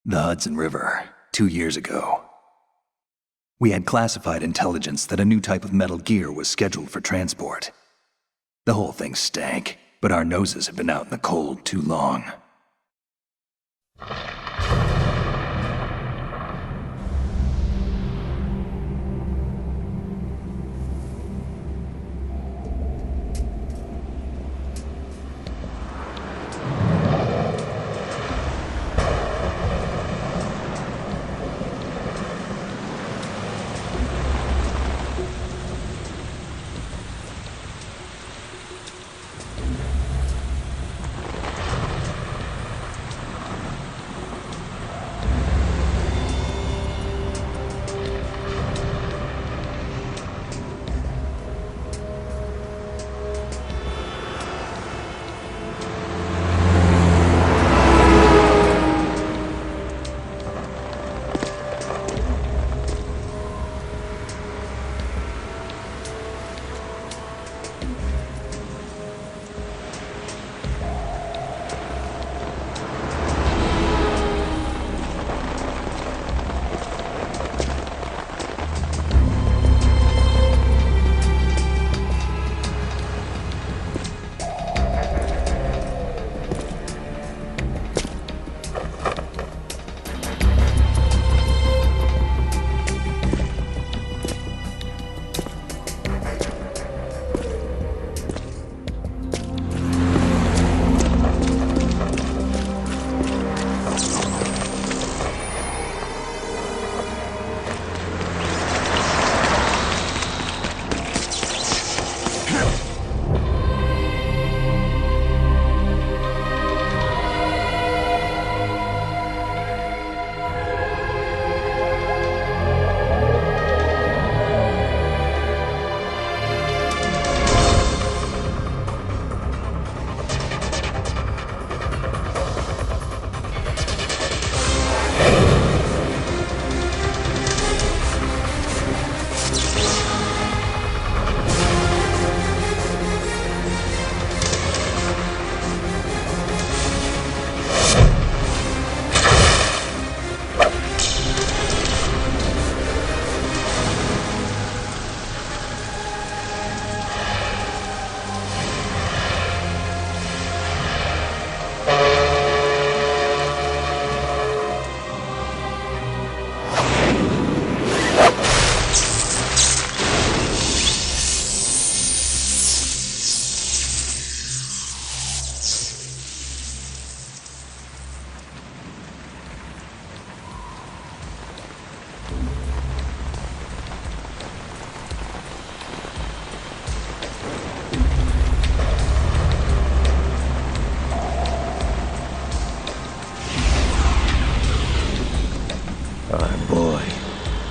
The Hudson River, 2 years ago. We had classified intelligence that a new type of metal gear was scheduled for transport. The whole thing stank, but our noses had been out in the cold too long.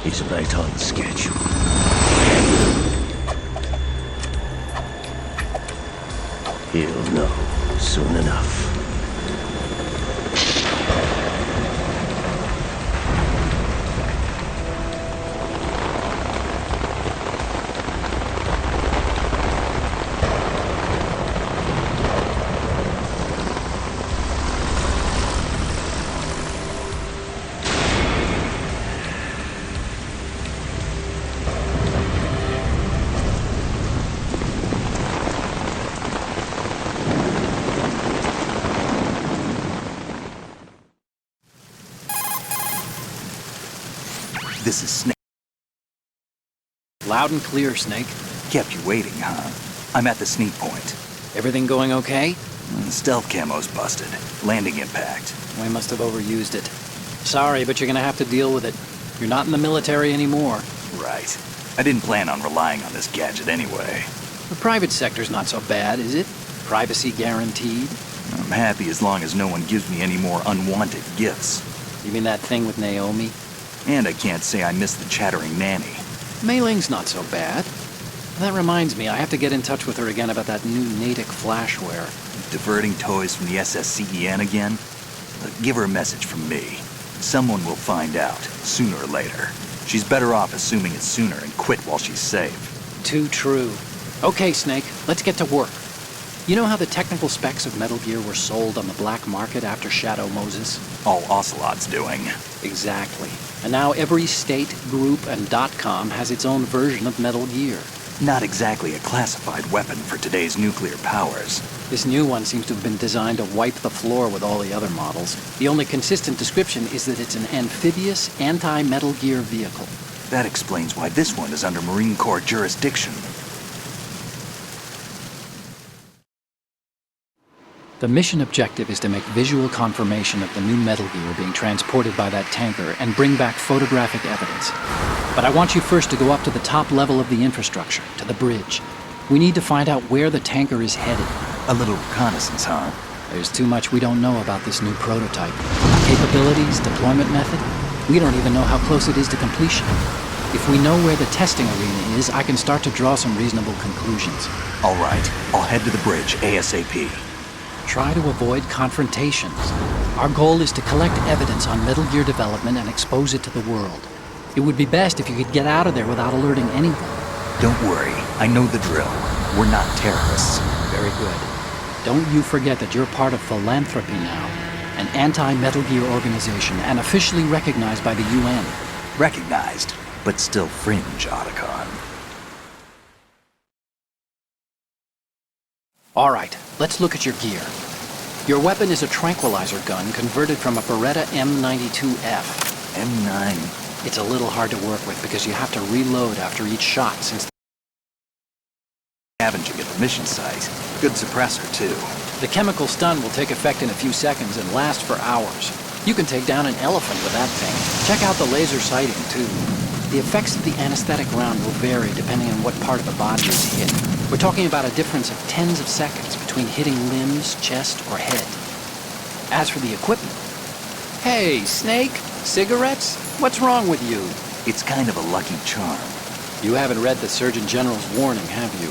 He's right on schedule. He'll know soon enough. This is Snake. Loud and clear, Snake. Kept you waiting, huh? I'm at the sneak point. Everything going okay? Stealth camo's busted. Landing impact. We must have overused it. Sorry, but you're gonna have to deal with it. You're not in the military anymore. Right. I didn't plan on relying on this gadget anyway. The private sector's not so bad, is it? Privacy guaranteed? I'm happy as long as no one gives me any more unwanted gifts. You mean that thing with Naomi? And I can't say I miss the chattering nanny. Mei Ling's not so bad. That reminds me, I have to get in touch with her again about that new Natick flashware. Diverting toys from the SSCEN again? Give her a message from me. Someone will find out, sooner or later. She's better off assuming it sooner and quit while she's safe. Too true. Okay, Snake, let's get to work. You know how the technical specs of Metal Gear were sold on the black market after Shadow Moses? All Ocelot's doing. Exactly. And now every state, group, and .com has its own version of Metal Gear. Not exactly a classified weapon for today's nuclear powers. This new one seems to have been designed to wipe the floor with all the other models. The only consistent description is that it's an amphibious, anti-Metal Gear vehicle. That explains why this one is under Marine Corps jurisdiction. The mission objective is to make visual confirmation of the new Metal Gear being transported by that tanker and bring back photographic evidence. But I want you first to go up to the top level of the infrastructure, to the bridge. We need to find out where the tanker is headed. A little reconnaissance, huh? There's too much we don't know about this new prototype. Capabilities, deployment method. We don't even know how close it is to completion. If we know where the testing arena is, I can start to draw some reasonable conclusions. All right, I'll head to the bridge ASAP. Try to avoid confrontations. Our goal is to collect evidence on Metal Gear development and expose it to the world. It would be best if you could get out of there without alerting anyone. Don't worry, I know the drill. We're not terrorists. Very good. Don't you forget that you're part of Philanthropy now, an anti-Metal Gear organization and officially recognized by the UN. Recognized, but still fringe, Otacon. All right, let's look at your gear. Your weapon is a tranquilizer gun converted from a Beretta M92F. M9. It's a little hard to work with because you have to reload after each shot since Scavenging at the mission site. Good suppressor, too. the chemical stun will take effect in a few seconds and last for hours. You can take down an elephant with that thing. Check out the laser sighting, too. The effects of the anesthetic round will vary depending on what part of the body is hit. We're talking about a difference of tens of seconds between hitting limbs, chest, or head. As for the equipment... Hey, Snake, cigarettes? What's wrong with you? It's kind of a lucky charm. You haven't read the Surgeon General's warning, have you?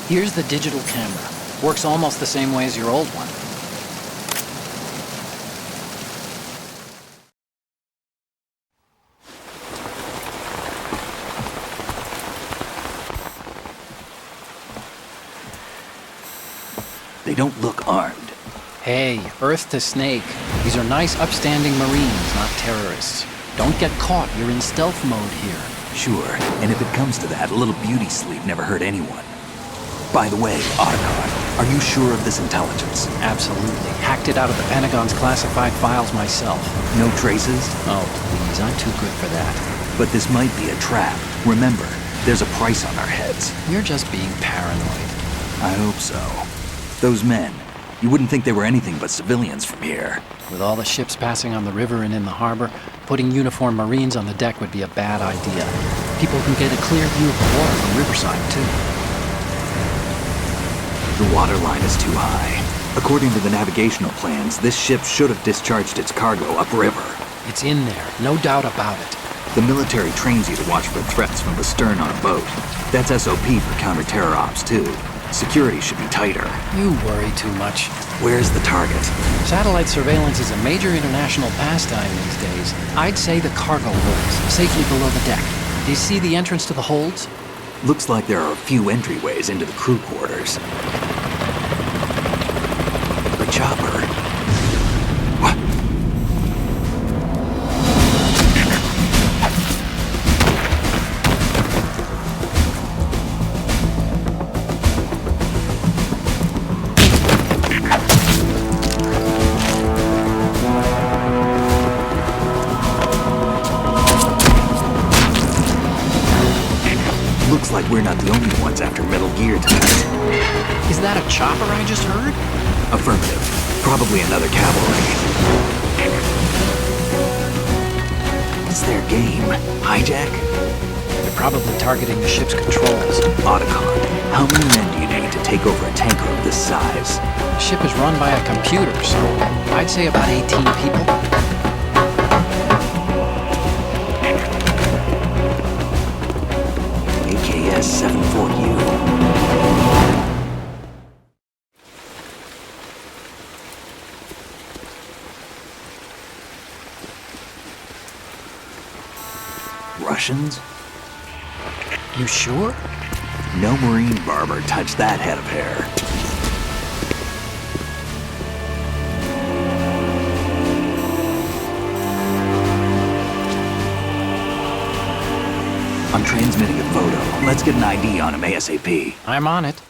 Here's the digital camera. Works almost the same way as your old one. They don't look armed. Hey, Earth to Snake. These are nice, upstanding Marines, not terrorists. Don't get caught. You're in stealth mode here. Sure, and if it comes to that, a little beauty sleep never hurt anyone. By the way, Otacon, are you sure of this intelligence? Absolutely. Hacked it out of the Pentagon's classified files myself. No traces? Oh, please, I'm too good for that. But this might be a trap. Remember, there's a price on our heads. You're just being paranoid. I hope so. Those men, you wouldn't think they were anything but civilians from here. With all the ships passing on the river and in the harbor, putting uniformed Marines on the deck would be a bad idea. People can get a clear view of the water from Riverside, too. The water line is too high. According to the navigational plans, this ship should have discharged its cargo upriver. It's in there, no doubt about it. The military trains you to watch for threats from the stern on a boat. That's SOP for counter-terror ops, too. Security should be tighter. You worry too much. Where's the target? Satellite surveillance is a major international pastime these days. I'd say the cargo holds, safely below the deck. Do you see the entrance to the holds? Looks like there are a few entryways into the crew quarters. The chopper. What? Looks like we're not the only ones after Metal Gear tonight. Is that a chopper I just heard? Affirmative. Probably another cavalry. What's their game? Hijack? They're probably targeting the ship's controls. Otacon, how many men do you need to take over a tanker of this size? The ship is run by a computer, so I'd say about 18 people. AKS 74U. Russians? You sure? No Marine barber touched that head of hair. I'm transmitting a photo. Let's get an ID on him ASAP. I'm on it.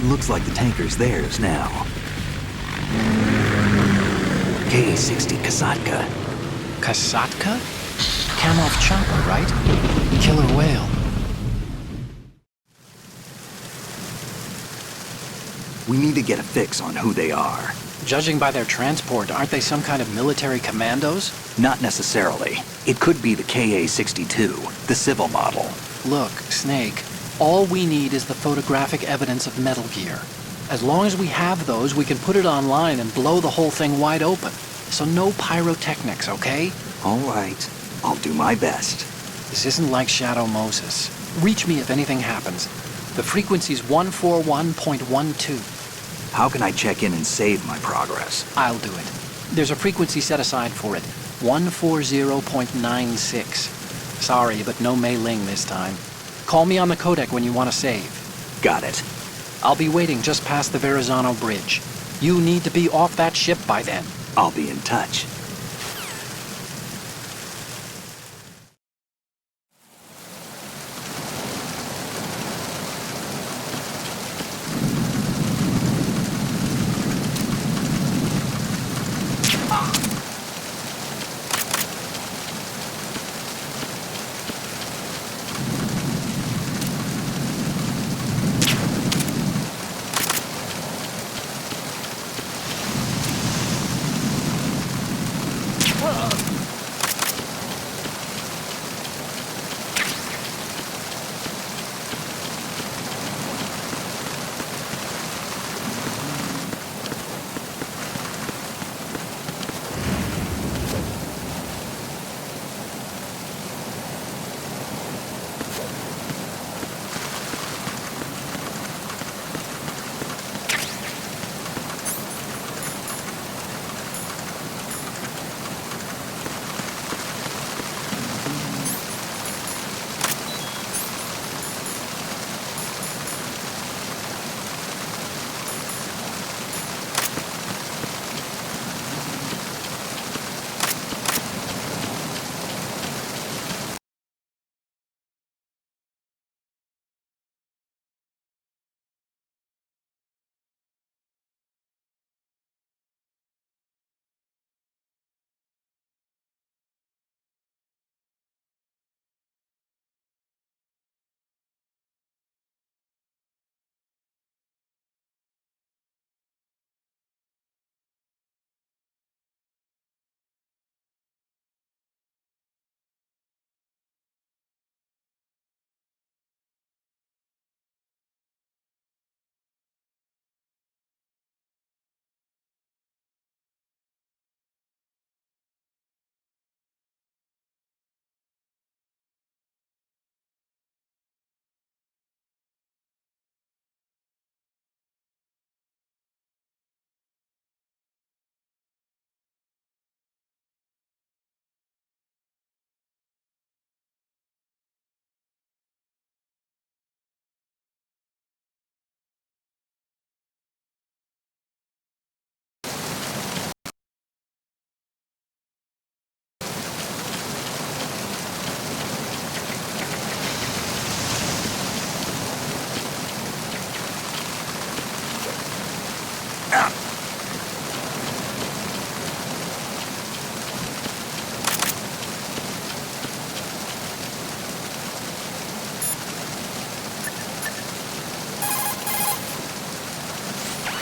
Looks like the tanker's theirs now. Ka-60 Kasatka. Kasatka? Kamov chopper, right? Killer whale. We need to get a fix on who they are. Judging by their transport, aren't they some kind of military commandos? Not necessarily. It could be the Ka-62, the civil model. Look, Snake, all we need is the photographic evidence of Metal Gear. As long as we have those, we can put it online and blow the whole thing wide open. So no pyrotechnics, okay? All right. I'll do my best. This isn't like Shadow Moses. Reach me if anything happens. The frequency's 141.12. How can I check in and save my progress? I'll do it. There's a frequency set aside for it. 140.96. Sorry, but no Mei Ling this time. Call me on the codec when you want to save. Got it. I'll be waiting just past the Verrazano Bridge. You need to be off that ship by then. I'll be in touch.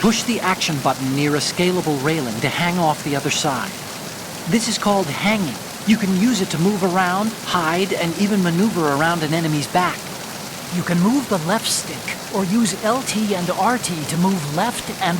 Push the action button near a scalable railing to hang off the other side. This is called hanging. You can use it to move around, hide, and even maneuver around an enemy's back. You can move the left stick, or use LT and RT to move left and...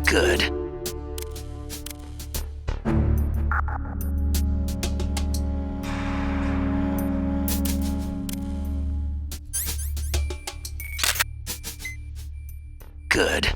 Good. Good.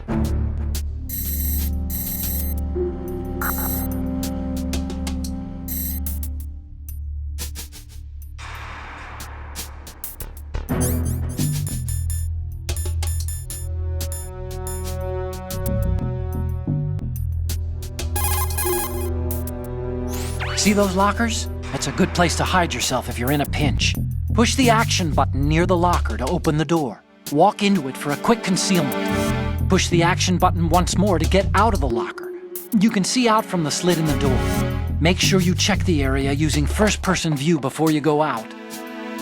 See those lockers? That's a good place to hide yourself if you're in a pinch. Push the action button near the locker to open the door. Walk into it for a quick concealment. Push the action button once more to get out of the locker. You can see out from the slit in the door. Make sure you check the area using first-person view before you go out.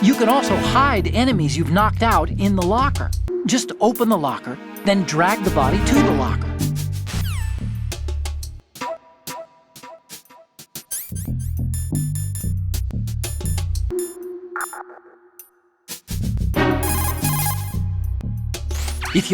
You can also hide enemies you've knocked out in the locker. Just open the locker, then drag the body to the locker. If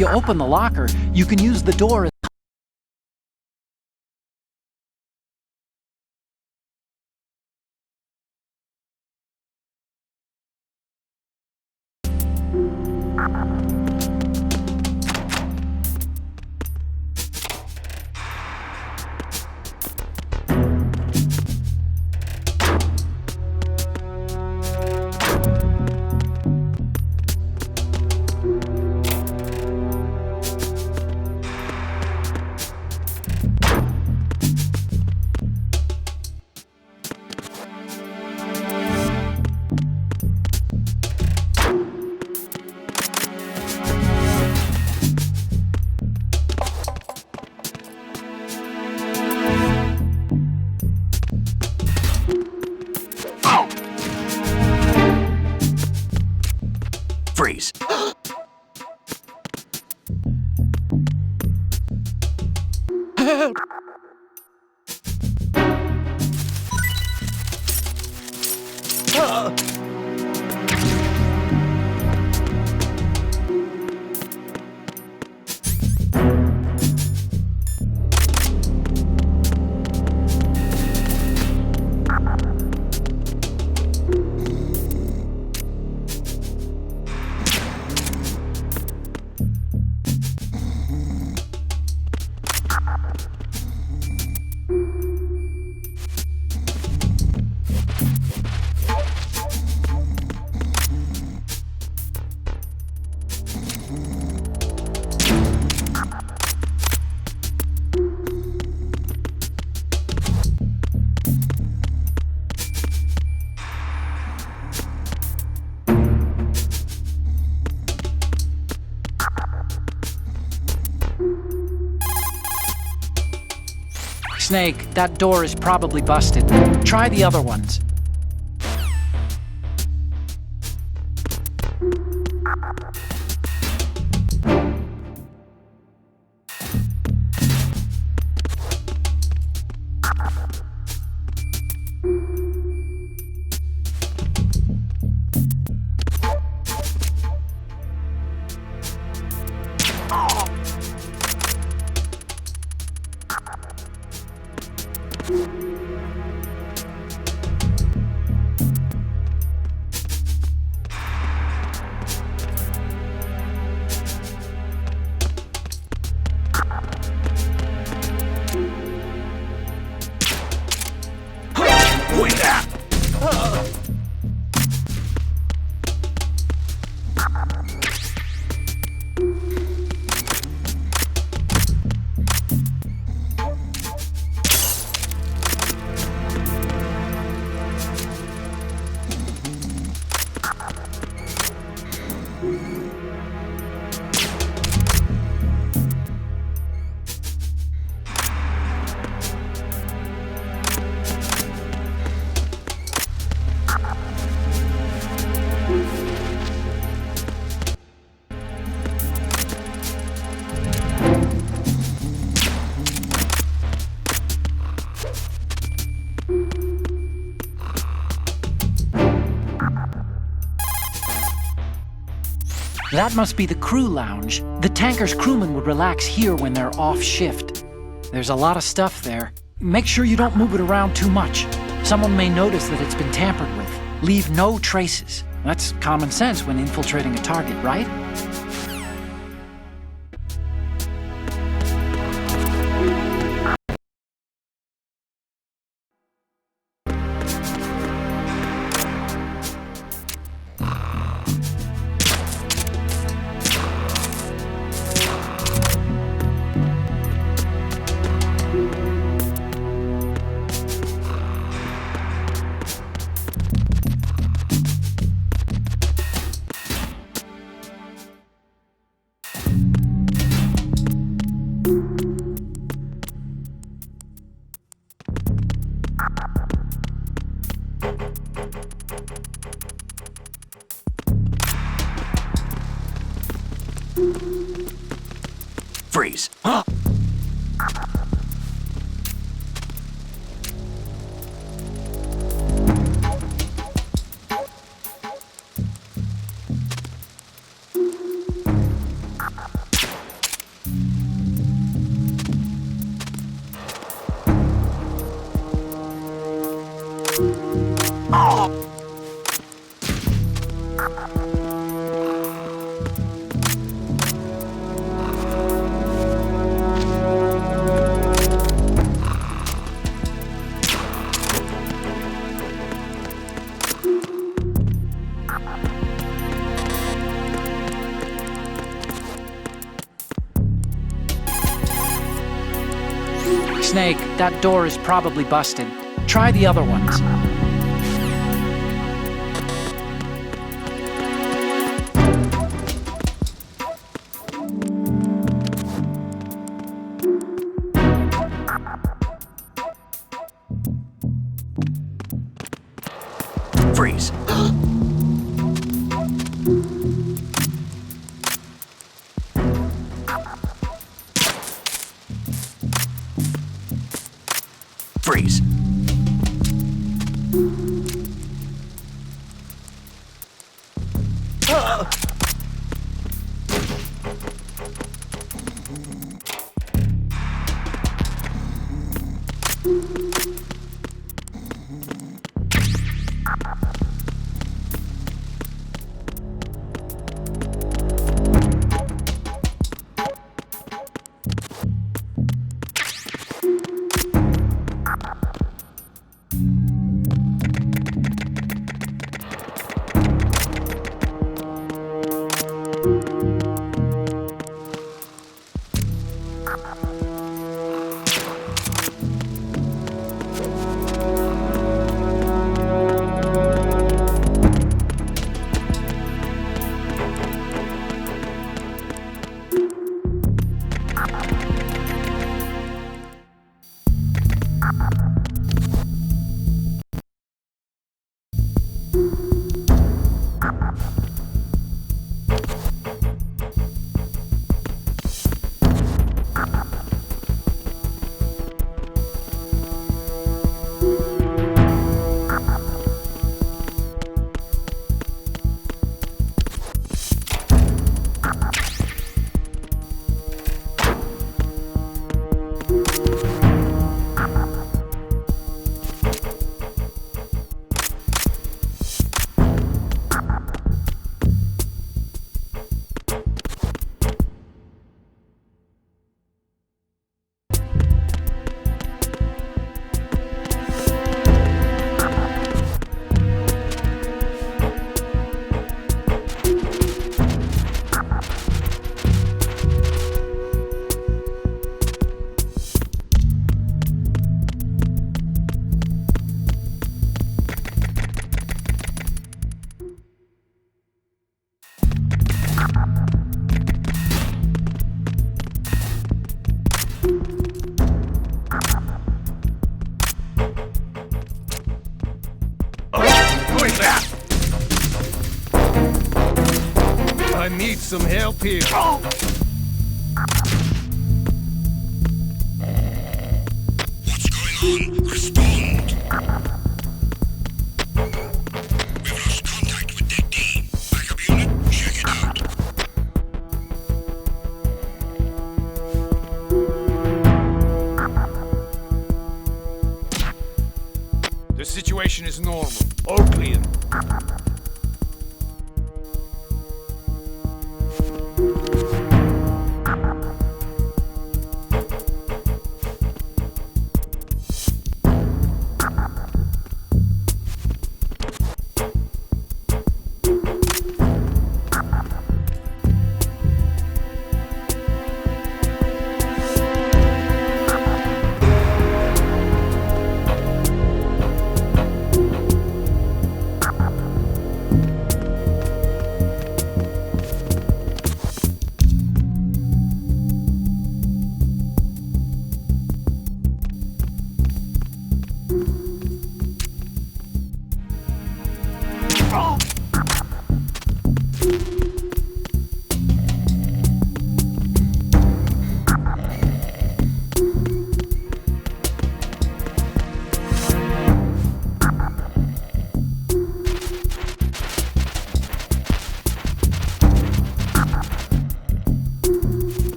you open the locker, you can use the door. Freeze. Snake, that door is probably busted. Try the other ones. That must be the crew lounge. The tanker's crewmen would relax here when they're off shift. There's a lot of stuff there. Make sure you don't move it around too much. Someone may notice that it's been tampered with. Leave no traces. That's common sense when infiltrating a target, right? Freeze. Snake, that door is probably busted. Try the other ones. Freeze. Freeze. I need some help here. What's going on? Respond! We've lost contact with Deck D. Backup unit, check it out. situation is normal. All clear.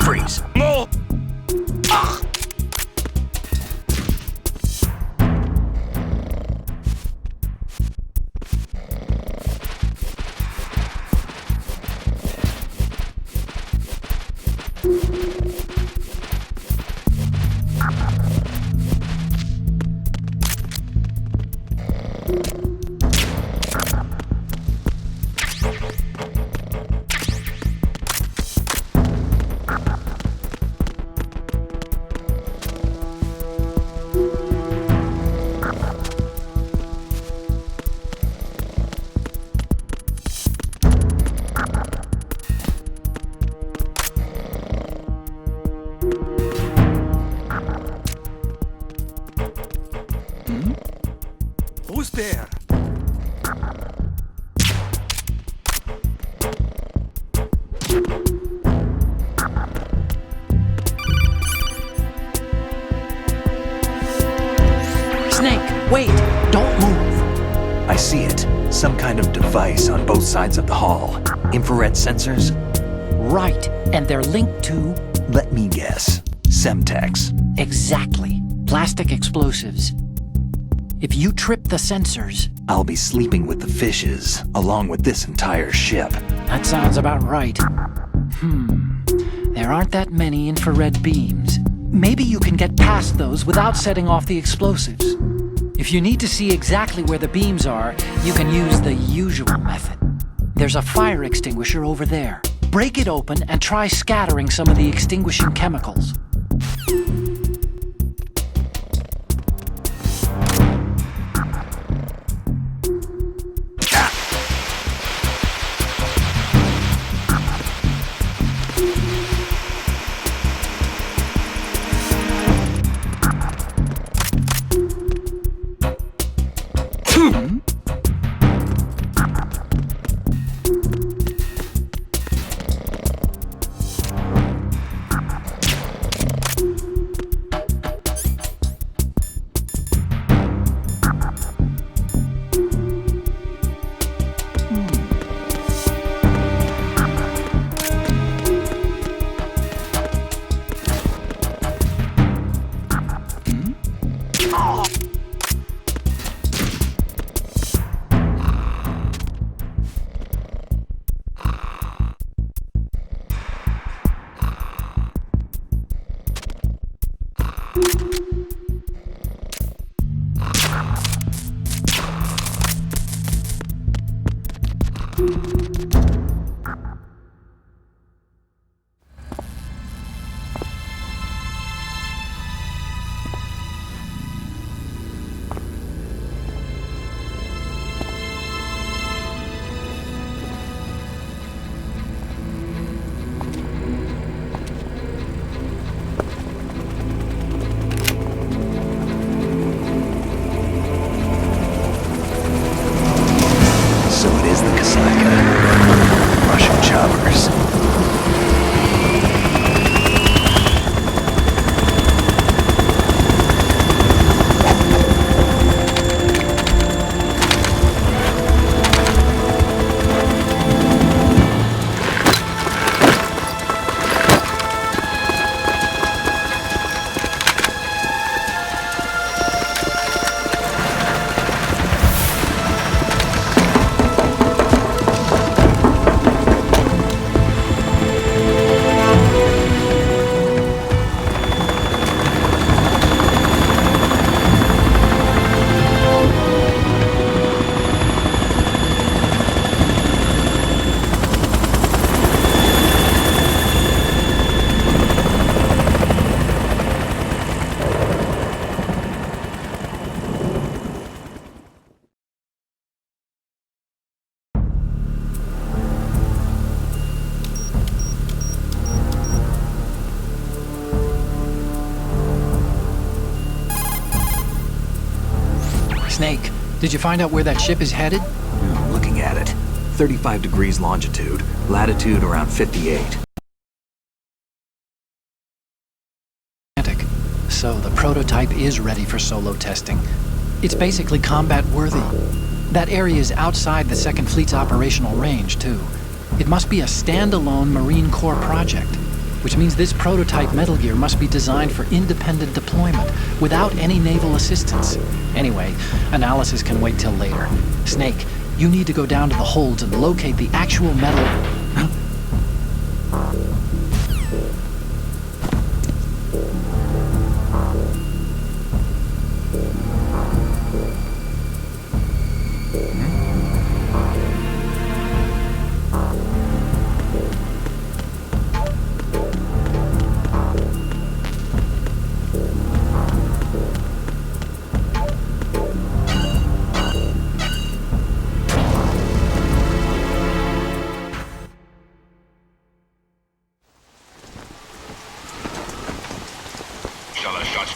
Freeze. No! Who's there? Snake, wait! Don't move! I see it. Some kind of device on both sides of the hall. Infrared sensors? Right, and they're linked to... Let me guess. Semtex. Exactly. Plastic explosives. If you trip the sensors... I'll be sleeping with the fishes, along with this entire ship. That sounds about right. There aren't that many infrared beams. Maybe you can get past those without setting off the explosives. If you need to see exactly where the beams are, you can use the usual method. There's a fire extinguisher over there. Break it open and try scattering some of the extinguishing chemicals. Did you find out where that ship is headed? Looking at it. 35 degrees longitude, latitude around 58. So the prototype is ready for solo testing. It's basically combat worthy. That area is outside the Second Fleet's operational range, too. It must be a standalone Marine Corps project, which means this prototype Metal Gear must be designed for independent deployment, without any naval assistance. Anyway, analysis can wait till later. Snake, you need to go down to the holds and locate the actual metal... Huh?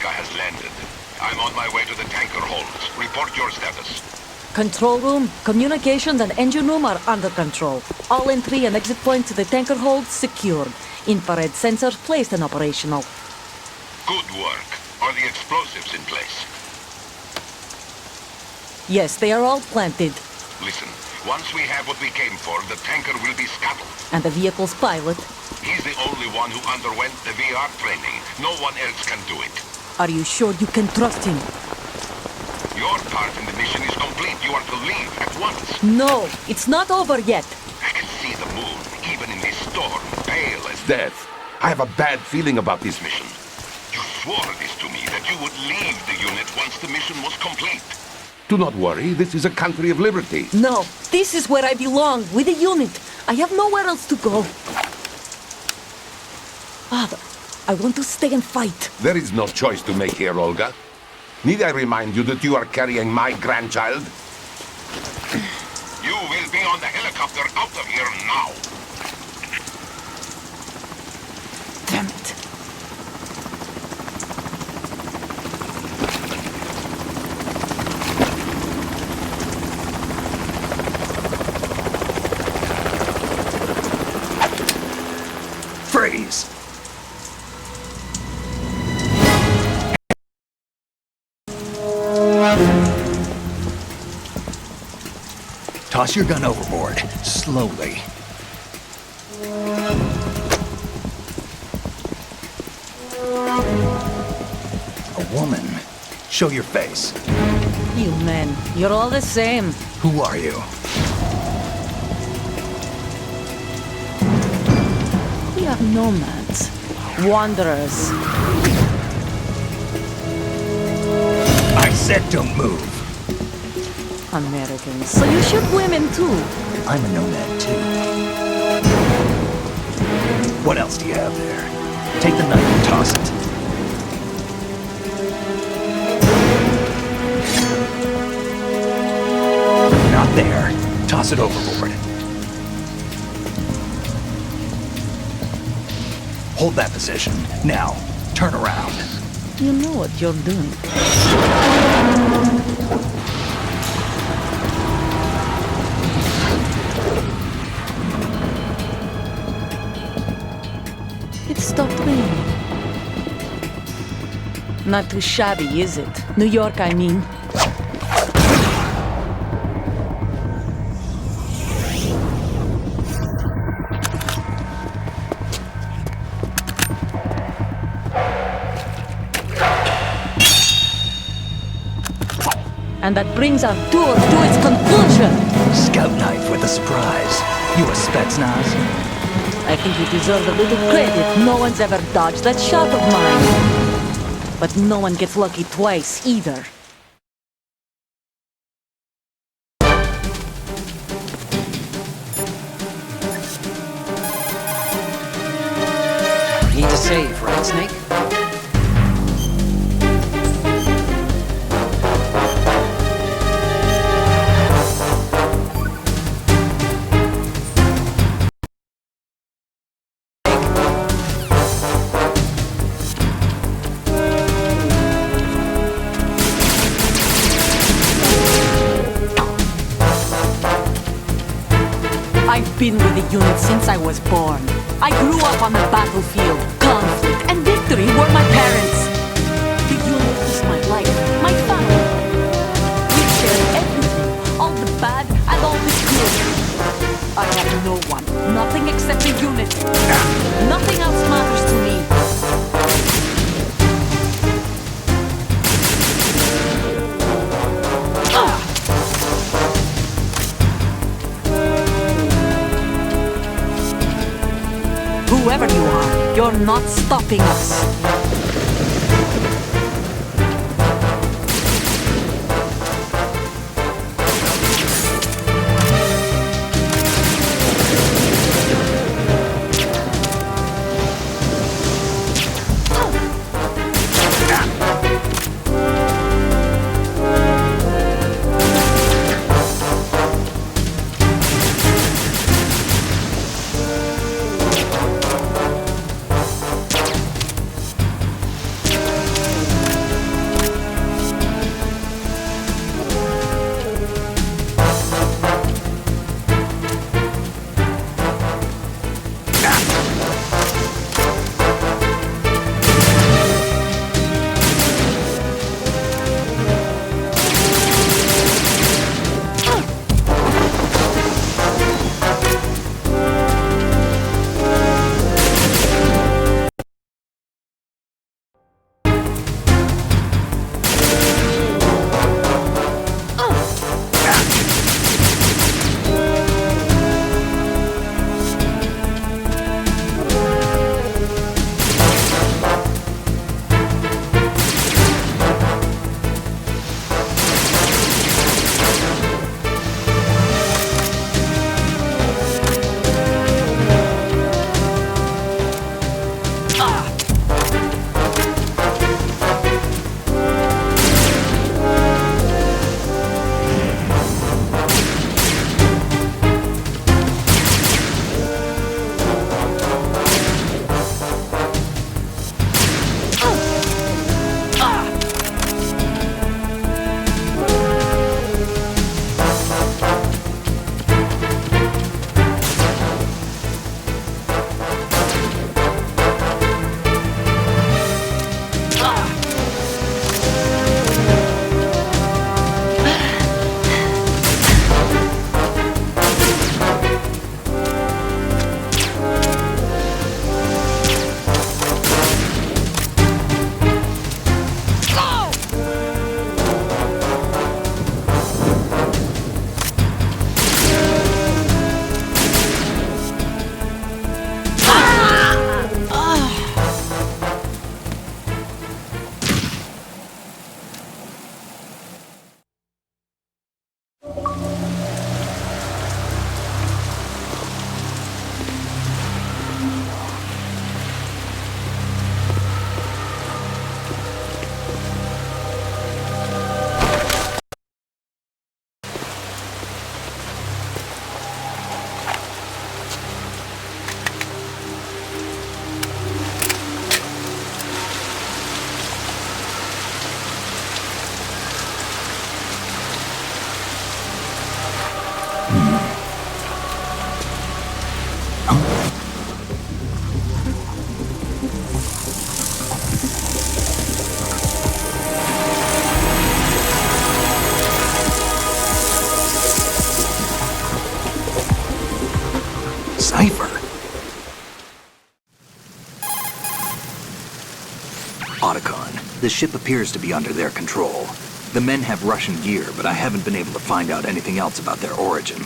has landed. I'm on my way to the tanker holds. Report your status. Control room, communications and engine room are under control. All entry and exit points to the tanker hold secured. Infrared sensors placed and operational. Good work. Are the explosives in place? Yes, they are all planted. Listen, once we have what we came for, the tanker will be scuttled. And the vehicle's pilot? He's the only one who underwent the VR training. No one else can do it. Are you sure you can trust him? Your part in the mission is complete. You are to leave at once. No, it's not over yet. I can see the moon, even in this storm, pale as death. I have a bad feeling about this mission. You swore this to me, that you would leave the unit once the mission was complete. Do not worry, this is a country of liberty. No, this is where I belong, with the unit. I have nowhere else to go. Father, I want to stay and fight. There is no choice to make here, Olga. Need I remind you that you are carrying my grandchild? You will be on the helicopter out of here now. Damn it. Freeze! Toss your gun overboard, slowly. A woman. Show your face. You men, you're all the same. Who are you? We are nomads. Wanderers. I said don't move. Americans. So you shoot women too? I'm a nomad too. What else do you have there? Take the knife and toss it. Not there. Toss it overboard. Hold that position. Now, turn around. You know what you're doing. It stopped raining. Not too shabby, is it? New York, I mean. And that brings our tour to its conclusion. Scout knife with a surprise. You a Spetsnaz? I think you deserve a little credit. No one's ever dodged that shot of mine. But no one gets lucky twice, either. Need to save, right, Snake? been with the unit since I was born. I grew up on the battlefield. Conflict and victory were my parents. The unit is my life, my family. We share everything, all the bad and all the good. I have no one, nothing except the unit. Nothing else matters to me. Whoever you are, you're not stopping us. Cipher. Otacon, the ship appears to be under their control. The men have Russian gear, but I haven't been able to find out anything else about their origin.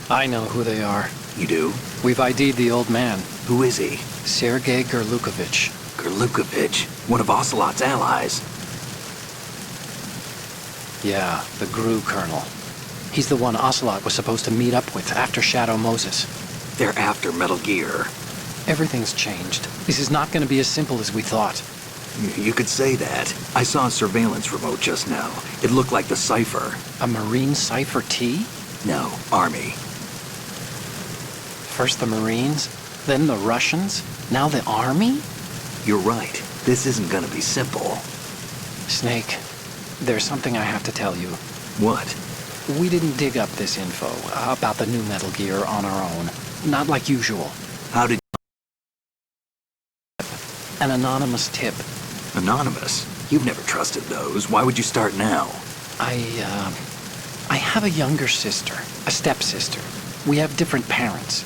I know who they are. You do? We've ID'd the old man, Who is he? Sergei Gerlukovich. Gerlukovich, one of Ocelot's allies. Yeah, the GRU colonel. He's the one Ocelot was supposed to meet up with after Shadow Moses. They're after Metal Gear. Everything's changed. This is not going to be as simple as we thought. You could say that. I saw a surveillance remote just now. It looked like the Cipher. A Marine Cipher T? No, Army. First the Marines, then the Russians, now the Army? You're right. This isn't gonna be simple. Snake, there's something I have to tell you. What? We didn't dig up this info about the new Metal Gear on our own. not like usual. How did... An anonymous tip. Anonymous? You've never trusted those. Why would you start now? I have a younger sister, a stepsister. We have different parents.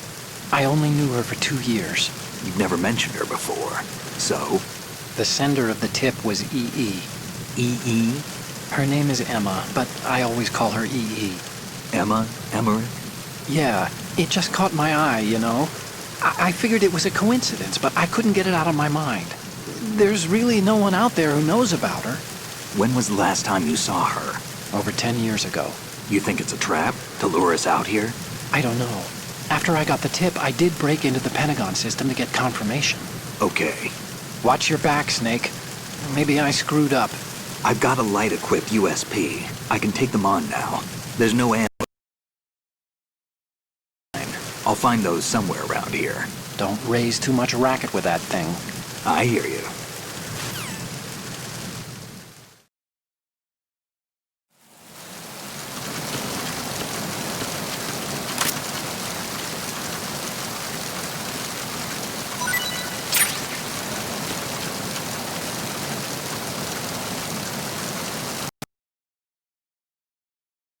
I only knew her for 2 years. You've never mentioned her before. So? The sender of the tip was EE. EE? Her name is Emma, but I always call her EE. Emma? Emmerich? Yeah, it just caught my eye, you know? I figured it was a coincidence, but I couldn't get it out of my mind. There's really no one out there who knows about her. When was the last time you saw her? Over 10 years ago. You think it's a trap? To lure us out here? I don't know. After I got the tip, I did break into the Pentagon system to get confirmation. Okay. Watch your back, Snake. Maybe I screwed up. I've got a light-equipped USP. I can take them on now. There's no ammo. I'll find those somewhere around here. Don't raise too much racket with that thing. I hear you.